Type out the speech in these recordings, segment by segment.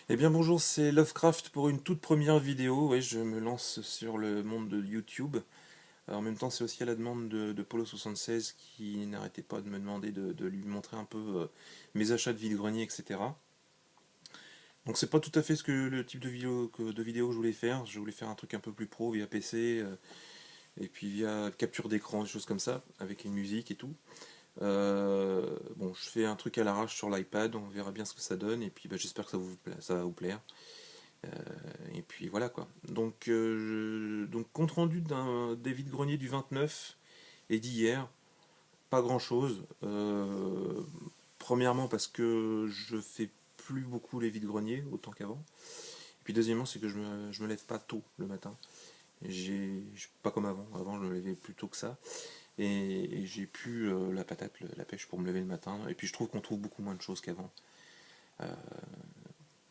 Eh bien bonjour, c'est Lovecraft pour une toute première vidéo. Ouais, je me lance sur le monde de YouTube. Alors, en même temps, c'est aussi à la demande de Polo76 qui n'arrêtait pas de me demander de lui montrer un peu mes achats de vide-grenier, etc. Donc c'est pas tout à fait le type de vidéo que je voulais faire. Je voulais faire un truc un peu plus pro via PC et puis via capture d'écran, des choses comme ça, avec une musique et tout. Bon, je fais un truc à l'arrache sur l'iPad, on verra bien ce que ça donne, et puis bah, j'espère que ça va vous plaire. Et puis voilà quoi. Donc compte rendu des vides-greniers du 29 et d'hier, pas grand chose. Premièrement parce que je fais plus beaucoup les vides-greniers autant qu'avant. Et puis deuxièmement, c'est que je me lève pas tôt le matin. Pas comme avant. Avant, je me levais plus tôt que ça. Et j'ai plus la patate, la pêche pour me lever le matin. Et puis je trouve qu'on trouve beaucoup moins de choses qu'avant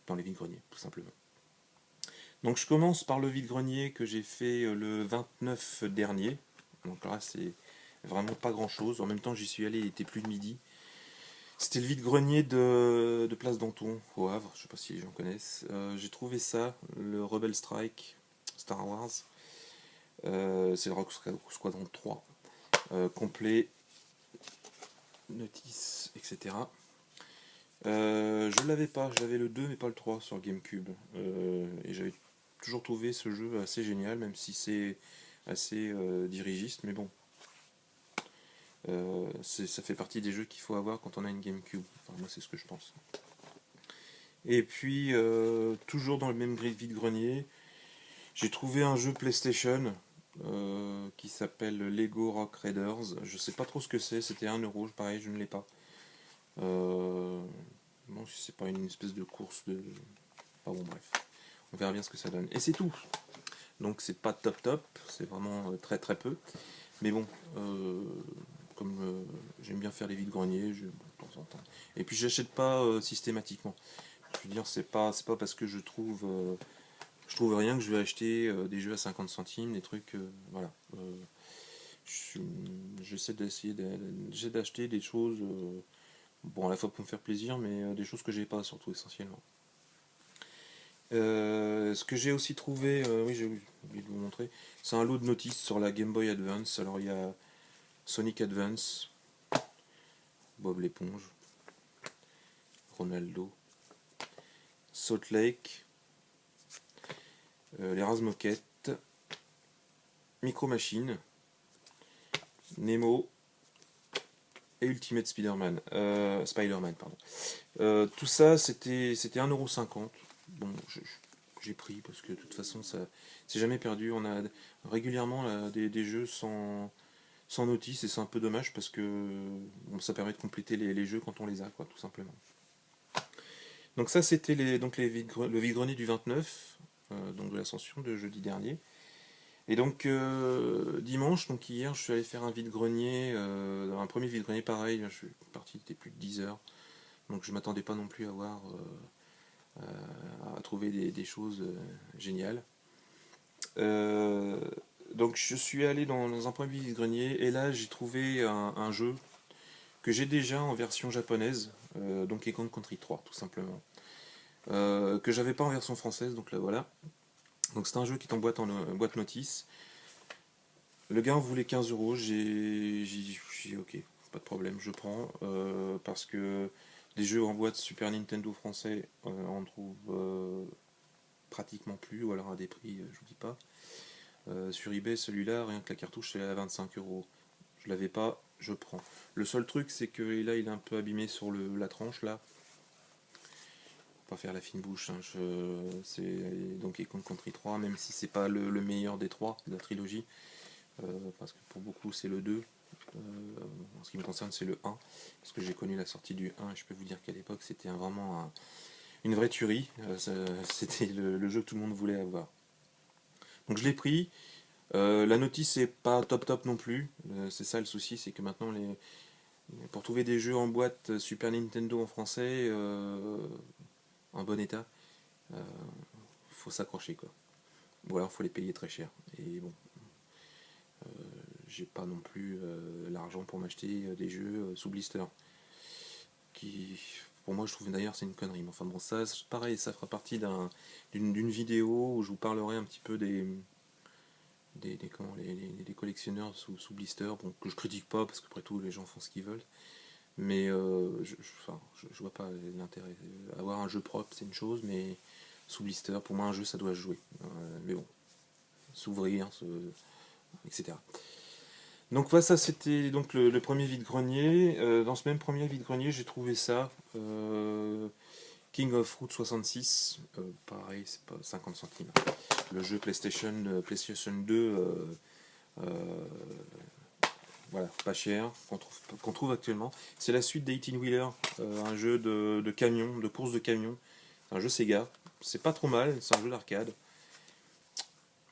dans les vides-greniers, tout simplement. Donc je commence par le vide-grenier que j'ai fait le 29 dernier. Donc là c'est vraiment pas grand chose. En même temps j'y suis allé, il était plus de midi. C'était le vide-grenier de Place Danton au Havre, je sais pas si les gens connaissent. J'ai trouvé ça, le Rebel Strike Star Wars. C'est le Rock Squadron 3. Complet, notice, etc. Je l'avais pas, j'avais le 2 mais pas le 3 sur GameCube. Et j'avais toujours trouvé ce jeu assez génial, même si c'est assez dirigiste, mais bon, ça fait partie des jeux qu'il faut avoir quand on a une GameCube. Enfin, moi, c'est ce que je pense. Et puis, toujours dans le même vide-grenier, j'ai trouvé un jeu PlayStation qui s'appelle Lego Rock Raiders. Je sais pas trop ce que c'est, c'était 1€, pareil, je ne l'ai pas. Bon, si c'est pas une espèce de course de. Enfin bon, bref. On verra bien ce que ça donne. Et c'est tout. Donc c'est pas top top, c'est vraiment très très peu. Mais bon, euh, comme j'aime bien faire les vides-greniers, de temps en temps. Et puis j'achète pas systématiquement. Je veux dire, c'est pas parce que je trouve rien que je vais acheter des jeux à 50 centimes, des trucs, voilà. Je- j'essaie d'acheter des choses, bon à la fois pour me faire plaisir, mais des choses que j'ai pas surtout essentiellement. Ce que j'ai aussi trouvé, oui j'ai oublié de vous montrer, c'est un lot de notices sur la Game Boy Advance. Alors il y a Sonic Advance, Bob l'éponge, Ronaldo, Salt Lake, les Razmoquettes, Micro Machine, Nemo et Ultimate Spider-Man. Spider-Man, pardon. Tout ça, c'était 1,50€. Bon, j'ai pris parce que de toute façon, ça c'est jamais perdu. On a régulièrement là, des jeux sans notice et c'est un peu dommage parce que bon, ça permet de compléter les jeux quand on les a, quoi, tout simplement. Donc ça, c'était le vide-grenier du 29, donc de l'ascension de jeudi dernier. Et donc dimanche, donc hier, je suis allé faire un vide-grenier, un premier vide-grenier pareil. Je suis parti, il était plus de 10 heures, donc je m'attendais pas non plus à trouver des choses géniales. Euh, donc je suis allé dans un premier vide-grenier et là j'ai trouvé un jeu que j'ai déjà en version japonaise, Donkey Kong Country 3 tout simplement. Que j'avais pas en version française, donc là voilà. Donc c'est un jeu qui est en boîte notice. Le gars en voulait 15€, j'ai dit ok, pas de problème, je prends, parce que les jeux en boîte Super Nintendo français, on trouve pratiquement plus, ou alors à des prix, je vous dis pas. Sur eBay, celui-là, rien que la cartouche, c'est à 25€. Je l'avais pas, je prends. Le seul truc, c'est que là, il est un peu abîmé sur la tranche, là. Pas faire la fine bouche, hein. C'est Donkey Kong Country 3, même si c'est pas le meilleur des trois de la trilogie, parce que pour beaucoup c'est le 2. En ce qui me concerne, c'est le 1, parce que j'ai connu la sortie du 1 et je peux vous dire qu'à l'époque c'était vraiment une vraie tuerie. C'était le jeu que tout le monde voulait avoir. Donc je l'ai pris. La notice c'est pas top top non plus. C'est ça le souci, c'est que maintenant pour trouver des jeux en boîte Super Nintendo en français en bon état, euh, faut s'accrocher quoi. Ou alors faut les payer très cher. Et bon, j'ai pas non plus l'argent pour m'acheter des jeux sous blister. Qui, Pour moi, je trouve d'ailleurs c'est une connerie. Mais enfin bon, ça, pareil, ça fera partie d'une vidéo où je vous parlerai un petit peu des collectionneurs sous blister, bon, que je critique pas parce qu'après tout les gens font ce qu'ils veulent, mais je vois pas l'intérêt. Avoir un jeu propre c'est une chose, mais sous blister, pour moi un jeu ça doit se jouer. Mais bon, s'ouvrir, etc. Donc voilà, ça c'était donc le premier vide-grenier. Dans ce même premier vide-grenier, j'ai trouvé ça. King of Fruit 66, pareil, c'est pas 50 centimes. Le jeu PlayStation 2, voilà, pas cher, qu'on trouve actuellement. C'est la suite d'Eighteen Wheeler, un jeu de camion, de course de camion. C'est un jeu Sega, c'est pas trop mal, c'est un jeu d'arcade.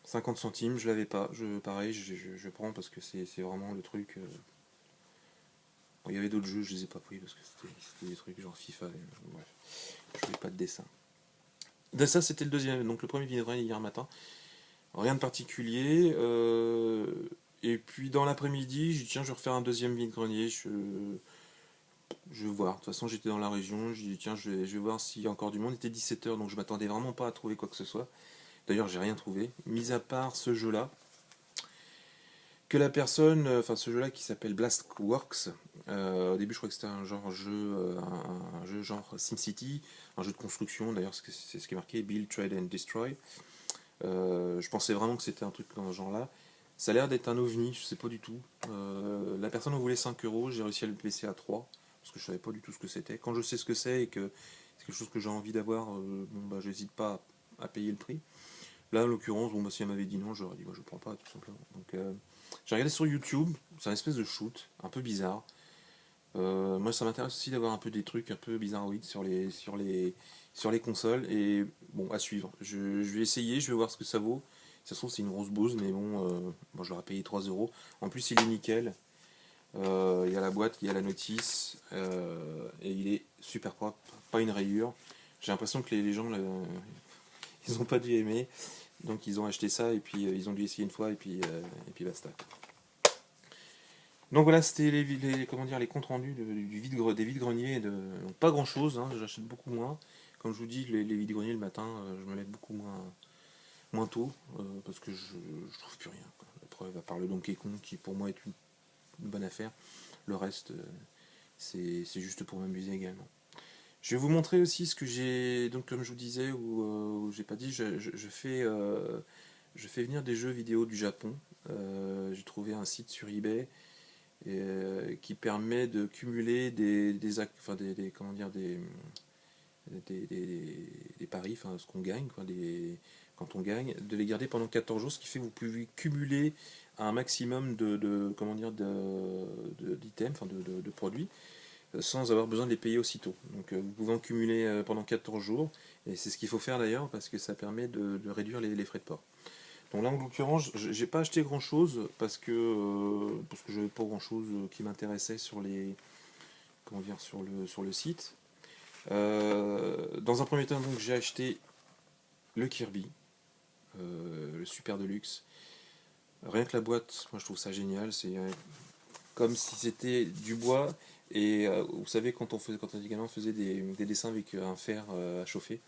50 centimes, je l'avais pas. Pareil, je prends parce que c'est vraiment le truc. Bon, il y avait d'autres jeux, je les ai pas pris parce que c'était des trucs genre FIFA. Bref, je voulais pas de dessin. Ça, c'était le deuxième, donc le premier vide-grenier hier matin. Rien de particulier. Et puis dans l'après-midi, j'ai dit tiens, je vais refaire un deuxième vide-grenier. Je vais voir. De toute façon, j'étais dans la région. J'ai dit tiens, je vais voir s'il y a encore du monde. Il était 17h, donc je m'attendais vraiment pas à trouver quoi que ce soit. D'ailleurs, j'ai rien trouvé, mis à part ce jeu-là. Que la personne, enfin ce jeu-là qui s'appelle Blastworks, au début je crois que c'était un genre jeu, un jeu genre SimCity, un jeu de construction, d'ailleurs c'est ce qui est marqué Build, Trade and Destroy. Je pensais vraiment que c'était un truc dans ce genre-là. Ça a l'air d'être un ovni, je sais pas du tout. La personne en voulait 5 euros, j'ai réussi à le baisser à 3, parce que je savais pas du tout ce que c'était. Quand je sais ce que c'est et que c'est quelque chose que j'ai envie d'avoir, bon bah j'hésite pas à payer le prix. Là en l'occurrence, bon bah si elle m'avait dit non, j'aurais dit moi je prends pas tout simplement. Donc j'ai regardé sur YouTube, c'est un espèce de shoot, un peu bizarre. Moi ça m'intéresse aussi d'avoir un peu des trucs un peu bizarroïdes sur les consoles, et bon, à suivre. Je vais essayer, je vais voir ce que ça vaut. Ça se trouve c'est une grosse bouse, mais bon, je l'aurais payé 3 euros. En plus il est nickel. Il y a la boîte, il y a la notice, et il est super propre, pas une rayure. J'ai l'impression que les gens ils ont pas dû aimer, donc ils ont acheté ça et puis ils ont dû essayer une fois et puis basta. Donc voilà, c'était comment dire, les comptes rendus des vides-greniers. Donc pas grand chose, hein, j'achète beaucoup moins. Comme je vous dis, les vides-greniers le matin, je me lève beaucoup moins tôt, parce que je trouve plus rien, quoi. La preuve, à part le Donkey Kong qui pour moi est une bonne affaire, le reste c'est juste pour m'amuser également. Je vais vous montrer aussi ce que j'ai, donc comme je vous disais, ou j'ai pas dit, je fais venir des jeux vidéo du Japon. J'ai trouvé un site sur eBay qui permet de cumuler comment dire, des paris, enfin ce qu'on gagne, quoi, quand on gagne, de les garder pendant 14 jours, ce qui fait que vous pouvez cumuler un maximum comment dire, d'items, enfin de produits, sans avoir besoin de les payer aussitôt. Donc vous pouvez en cumuler pendant 14 jours, et c'est ce qu'il faut faire d'ailleurs parce que ça permet de réduire les frais de port. Donc là en l'occurrence, j'ai pas acheté grand chose parce que j'avais pas grand chose qui m'intéressait comment dire, sur le site. Dans un premier temps, donc j'ai acheté le Kirby, le Super Deluxe. Rien que la boîte, moi je trouve ça génial. C'est comme si c'était du bois. Et vous savez, quand on était gamin, on faisait des dessins avec un fer à chauffer.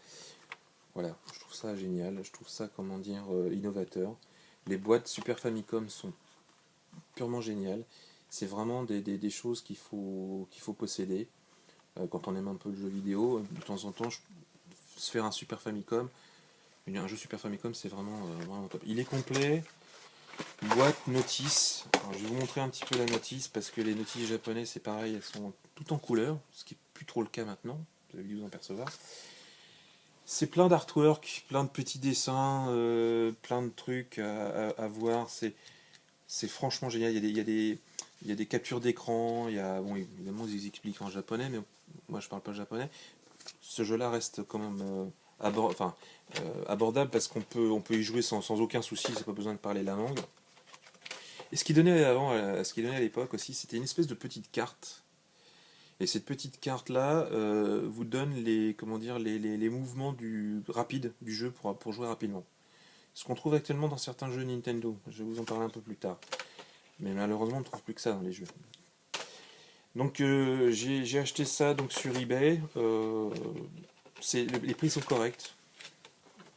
Voilà, je trouve ça génial. Je trouve ça, comment dire, innovateur. Les boîtes Super Famicom sont purement géniales. C'est vraiment des choses qu'il faut posséder quand on aime un peu le jeu vidéo. De temps en temps, se faire un Super Famicom, un jeu Super Famicom, c'est vraiment top. Il est complet. Boîte, notice. Alors, je vais vous montrer un petit peu la notice parce que les notices japonaises, c'est pareil, elles sont toutes en couleur, ce qui n'est plus trop le cas maintenant. Vous avez dû vous en percevoir. C'est plein d'artwork, plein de petits dessins, plein de trucs à voir. C'est franchement génial. Il y a des captures d'écran. Bon, évidemment, ils expliquent en japonais, mais moi je parle pas japonais. Ce jeu-là reste quand même abordable parce qu'on peut y jouer sans aucun souci. C'est pas besoin de parler la langue. Et ce qu'il donnait à l'époque aussi, c'était une espèce de petite carte. Et cette petite carte-là vous donne comment dire, les mouvements rapides du jeu pour jouer rapidement. Ce qu'on trouve actuellement dans certains jeux Nintendo. Je vais vous en parler un peu plus tard. Mais malheureusement, on ne trouve plus que ça dans les jeux. Donc j'ai acheté ça donc sur eBay. Les prix sont corrects.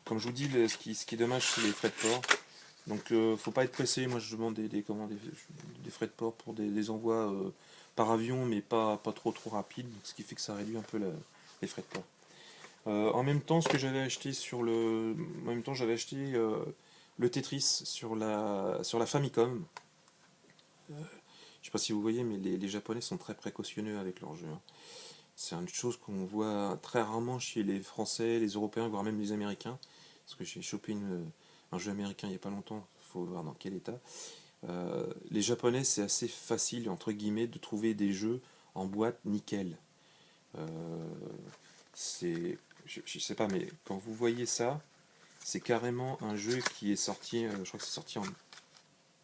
Comme je vous dis, ce qui est dommage, c'est les frais de port. Donc faut pas être pressé. Moi je demande des frais de port pour des envois par avion, mais pas trop rapides, ce qui fait que ça réduit un peu les frais de port. En même temps, ce que j'avais acheté en même temps, j'avais acheté le Tetris sur la Famicom. Je sais pas si vous voyez, mais les Japonais sont très précautionneux avec leurs jeux, hein. C'est une chose qu'on voit très rarement chez les Français, les Européens, voire même les Américains. Parce que j'ai chopé un jeu américain il n'y a pas longtemps, il faut voir dans quel état. Les Japonais, c'est assez facile, entre guillemets, de trouver des jeux en boîte nickel. Euh, je sais pas, mais quand vous voyez ça, c'est carrément un jeu qui est sorti, je crois que c'est sorti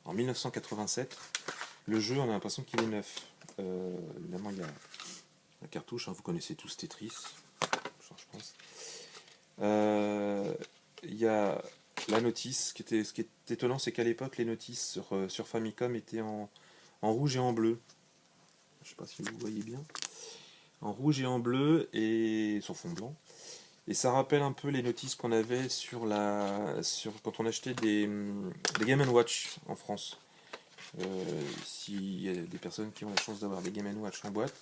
en 1987. Le jeu, on a l'impression qu'il est neuf. Évidemment, il y a la cartouche, hein, vous connaissez tous Tetris, je pense. Il y a la notice, ce qui est étonnant, c'est qu'à l'époque, les notices sur Famicom étaient en rouge et en bleu. Je sais pas si vous voyez bien. En rouge et en bleu et sur fond blanc. Et ça rappelle un peu les notices qu'on avait quand on achetait des Game Watch en France. S'il y a des personnes qui ont la chance d'avoir des Game Watch en boîte,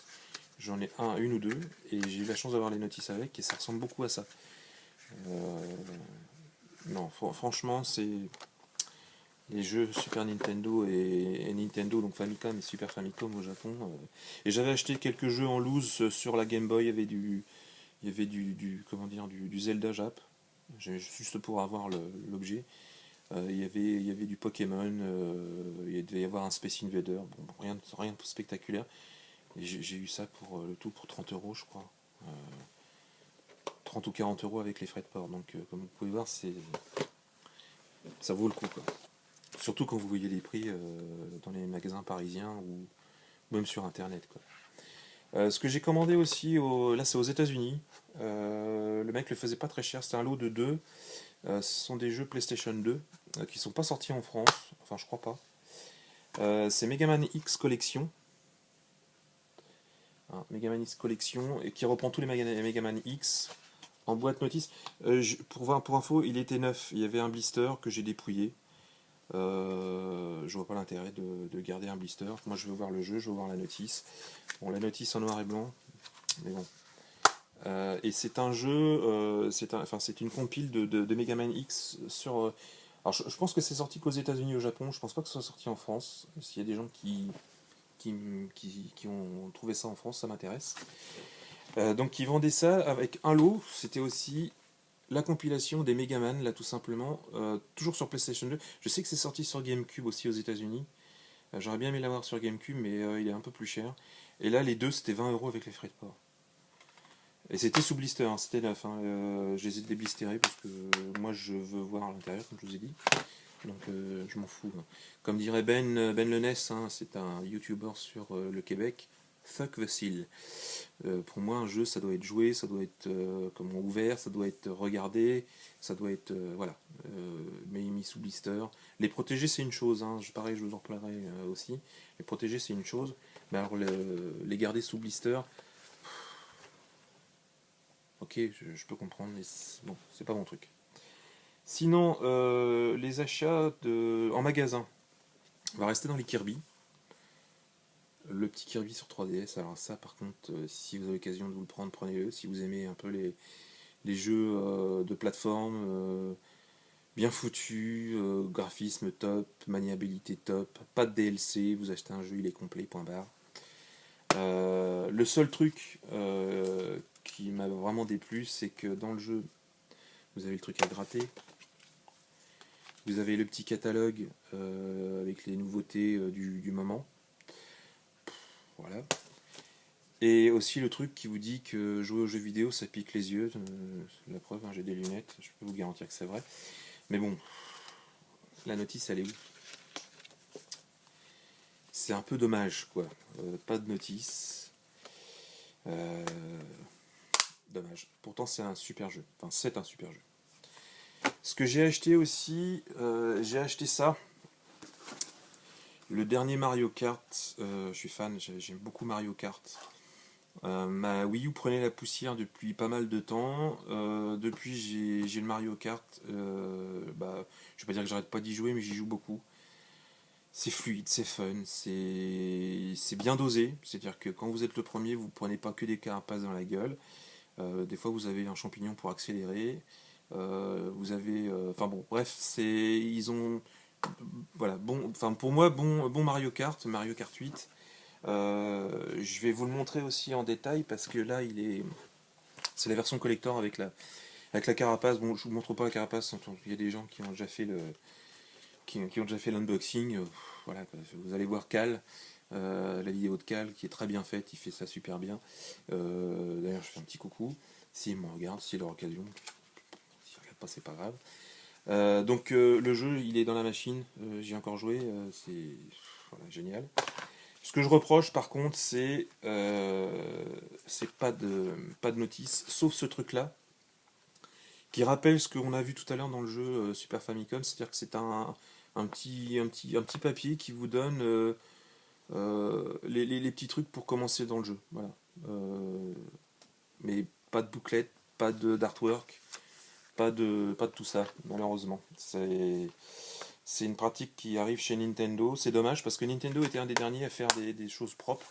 j'en ai une ou deux, et j'ai eu la chance d'avoir les notices avec, et ça ressemble beaucoup à ça. Euh, non, franchement, c'est les jeux Super Nintendo et Nintendo, donc Famicom et Super Famicom au Japon. Et j'avais acheté quelques jeux en loose sur la Game Boy, il y avait comment dire, du Zelda Jap, juste pour avoir l'objet. Il y avait du Pokémon, il devait y avoir un Space Invader, bon, rien de spectaculaire. Et j'ai eu ça pour le tout pour 30 euros, je crois. 30 ou 40 euros avec les frais de port. Donc, comme vous pouvez voir, ça vaut le coup, quoi. Surtout quand vous voyez les prix dans les magasins parisiens ou même sur internet, quoi. Ce que j'ai commandé aussi, là c'est aux États-Unis. Le mec le faisait pas très cher, c'était un lot de deux. Ce sont des jeux PlayStation 2 qui sont pas sortis en France, enfin je crois pas. C'est Mega Man X Collection. Hein, Mega Man X Collection, et qui reprend tous les Mega Man X en boîte notice. Pour info, il était neuf. Il y avait un blister que j'ai dépouillé. Je vois pas l'intérêt de garder un blister. Moi, je veux voir le jeu, je veux voir la notice. Bon, la notice en noir et blanc, mais bon. Et c'est un jeu, c'est une compile de Mega Man X sur. Alors, je pense que c'est sorti qu'aux États-Unis, au Japon. Je pense pas que ce soit sorti en France. S'il y a des gens qui ont trouvé ça en France, ça m'intéresse. Donc, ils vendaient ça avec un lot. C'était aussi la compilation des Megaman, là tout simplement, toujours sur PlayStation 2. Je sais que c'est sorti sur GameCube aussi aux États-Unis. J'aurais bien aimé l'avoir sur GameCube, mais il est un peu plus cher. Et là, les deux, c'était 20 euros avec les frais de port. Et c'était sous blister, hein, c'était neuf, hein. Je les ai déblisterés parce que moi je veux voir à l'intérieur, comme je vous ai dit. Donc je m'en fous, hein. Comme dirait Ben Le Ness, hein, c'est un YouTuber sur le Québec. Fuck the seal. Pour moi, un jeu, ça doit être joué, ça doit être comment, ouvert, ça doit être regardé, ça doit être voilà, mais mis sous blister. Les protéger, c'est une chose, hein, pareil, je vous en reparlerai aussi. Les protéger, c'est une chose, mais alors les garder sous blister, ok, je peux comprendre, mais bon, c'est pas mon truc. Sinon, les achats en magasin, on va rester dans les Kirby. Le petit Kirby sur 3DS, alors ça par contre, si vous avez l'occasion de vous le prendre, prenez-le. Si vous aimez un peu les jeux de plateforme bien foutus, graphisme top, maniabilité top, pas de DLC, vous achetez un jeu, il est complet, point barre. Le seul truc qui m'a vraiment déplu, c'est que dans le jeu, vous avez le truc à gratter. Vous avez le petit catalogue avec les nouveautés du moment. Voilà. Et aussi le truc qui vous dit que jouer aux jeux vidéo ça pique les yeux. La preuve, hein, j'ai des lunettes, je peux vous garantir que c'est vrai. Mais bon, la notice elle est où? C'est un peu dommage quoi. Pas de notice. Euh, Dommage. Pourtant c'est un super jeu. Enfin c'est un super jeu. Ce que j'ai acheté aussi, j'ai acheté ça. Le dernier Mario Kart, je suis fan, j'aime beaucoup Mario Kart. Ma Wii U prenait la poussière depuis pas mal de temps. Depuis, j'ai le Mario Kart. Je vais pas dire que j'arrête pas d'y jouer, mais j'y joue beaucoup. C'est fluide, c'est fun, c'est bien dosé. C'est-à-dire que quand vous êtes le premier, vous prenez pas que des carapaces dans la gueule. Des fois, vous avez un champignon pour accélérer. Vous avez, enfin bon, bref, ils ont, voilà, bon, enfin pour moi, bon Mario Kart, Mario Kart 8. Je vais vous le montrer aussi en détail parce que là, c'est la version collector avec la carapace. Bon, je vous montre pas la carapace. Il y a des gens qui ont déjà fait qui ont déjà fait l'unboxing. Voilà, vous allez voir Cal, la vidéo de Cal qui est très bien faite. Il fait ça super bien. D'ailleurs, je fais un petit coucou. S'il me regarde, s'il a l'occasion. S'il regarde pas, c'est pas grave. Le jeu, il est dans la machine. J'y ai encore joué. Voilà, génial. Ce que je reproche par contre, c'est pas de notice, sauf ce truc-là, qui rappelle ce qu'on a vu tout à l'heure dans le jeu Super Famicom, c'est-à-dire que c'est un petit papier qui vous donne les petits trucs pour commencer dans le jeu. Voilà. Euh, mais pas de bouclette, pas d'artwork, pas de tout ça, malheureusement. C'est une pratique qui arrive chez Nintendo. C'est dommage parce que Nintendo était un des derniers à faire des choses propres.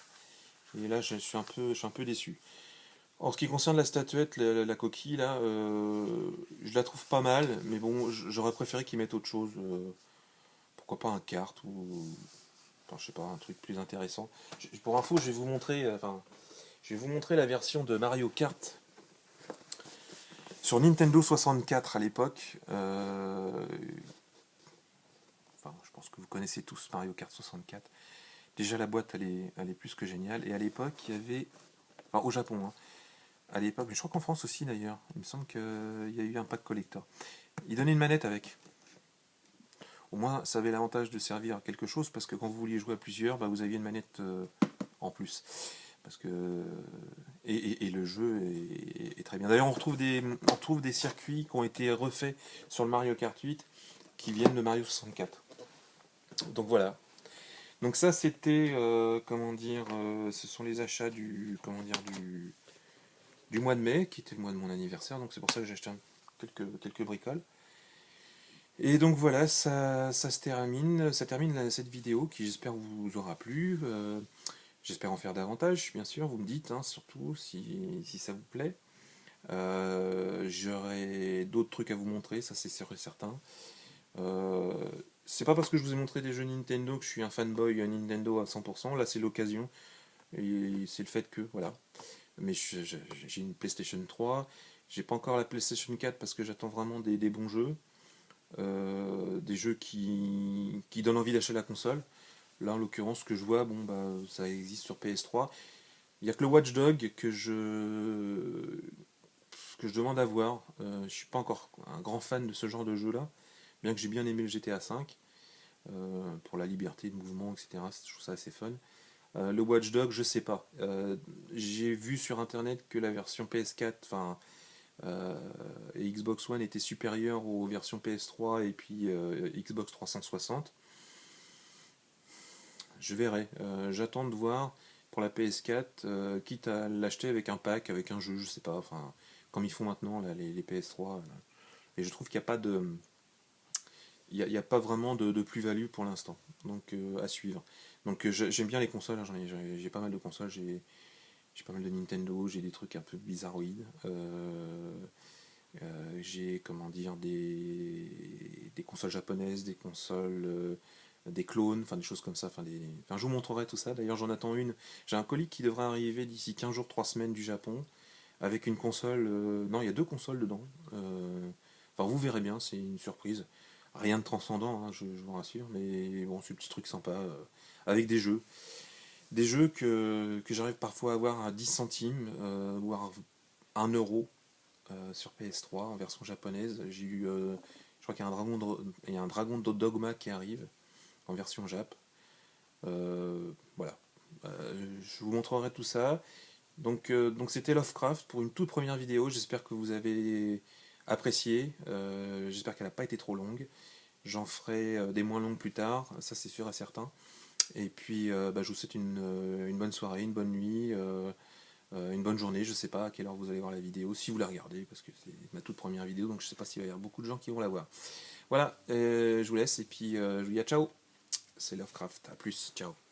Et là, je suis un peu déçu. En ce qui concerne la statuette, la coquille, là, je la trouve pas mal, mais bon, j'aurais préféré qu'ils mettent autre chose. Pourquoi pas un kart ou, enfin, je sais pas, un truc plus intéressant. Pour info, je vais vous montrer la version de Mario Kart sur Nintendo 64 à l'époque. Enfin, je pense que vous connaissez tous Mario Kart 64. Déjà, la boîte, elle est plus que géniale. Et à l'époque, il y avait, enfin, au Japon, hein, à l'époque, mais je crois qu'en France aussi d'ailleurs, il me semble qu'il y a eu un pack collector. Il donnait une manette avec. Au moins, ça avait l'avantage de servir à quelque chose parce que quand vous vouliez jouer à plusieurs, bah, vous aviez une manette en plus. Parce que et le jeu est très bien. D'ailleurs, on retrouve des circuits qui ont été refaits sur le Mario Kart 8 qui viennent de Mario 64. Donc voilà. Donc ça, c'était comment dire, ce sont les achats du mois de mai, qui était le mois de mon anniversaire. Donc c'est pour ça que j'ai acheté quelques bricoles. Et donc voilà, ça termine cette vidéo qui j'espère vous aura plu. J'espère en faire davantage, bien sûr, vous me dites, hein, surtout si ça vous plaît. J'aurai d'autres trucs à vous montrer, ça c'est sûr et certain. Euh, c'est pas parce que je vous ai montré des jeux Nintendo que je suis un fanboy Nintendo à 100%, là c'est l'occasion, et c'est le fait que, voilà. Mais j'ai une PlayStation 3, j'ai pas encore la PlayStation 4 parce que j'attends vraiment des bons jeux. Des jeux qui donnent envie d'acheter la console. Là, en l'occurrence, ce que je vois, bon, bah, ça existe sur PS3. Il n'y a que le Watch Dog que je demande à voir. Je suis pas encore un grand fan de ce genre de jeu-là, bien que j'ai bien aimé le GTA V, pour la liberté de mouvement, etc. Je trouve ça assez fun. Le Watch Dog, je sais pas. J'ai vu sur internet que la version PS4, enfin, et Xbox One était supérieure aux versions PS3 et puis Xbox 360. Je verrai. J'attends de voir pour la PS4, quitte à l'acheter avec un pack, avec un jeu, je sais pas, enfin, comme ils font maintenant là, les PS3. Et je trouve qu'il n'y a pas il y a pas vraiment de plus-value pour l'instant. Donc à suivre. Donc j'aime bien les consoles, hein, j'ai pas mal de consoles, j'ai pas mal de Nintendo, j'ai des trucs un peu bizarroïdes. J'ai comment dire des consoles japonaises, des consoles, des clones, enfin des choses comme ça. Enfin, je vous montrerai tout ça. D'ailleurs, j'en attends une. J'ai un colis qui devrait arriver d'ici 15 jours, 3 semaines du Japon, avec une console. Non, il y a deux consoles dedans. Enfin, vous verrez bien, c'est une surprise. Rien de transcendant, hein, je vous rassure, mais bon, c'est un petit truc sympa, avec des jeux. Des jeux que j'arrive parfois à avoir à 10 centimes, voire 1 euro sur PS3 en version japonaise. Je crois qu'il y a il y a un Dragon de Dogma qui arrive en version Jap. Voilà. Je vous montrerai tout ça. Donc c'était Lovecraft pour une toute première vidéo. J'espère que vous avez apprécié. J'espère qu'elle n'a pas été trop longue. J'en ferai des moins longues plus tard, ça c'est sûr et certain. Et puis bah, je vous souhaite une bonne soirée, une bonne nuit, une bonne journée. Je sais pas à quelle heure vous allez voir la vidéo, si vous la regardez, parce que c'est ma toute première vidéo, donc je sais pas s'il va y avoir beaucoup de gens qui vont la voir. Voilà, je vous laisse et puis je vous dis à ciao. C'est Lovecraft, à plus, ciao.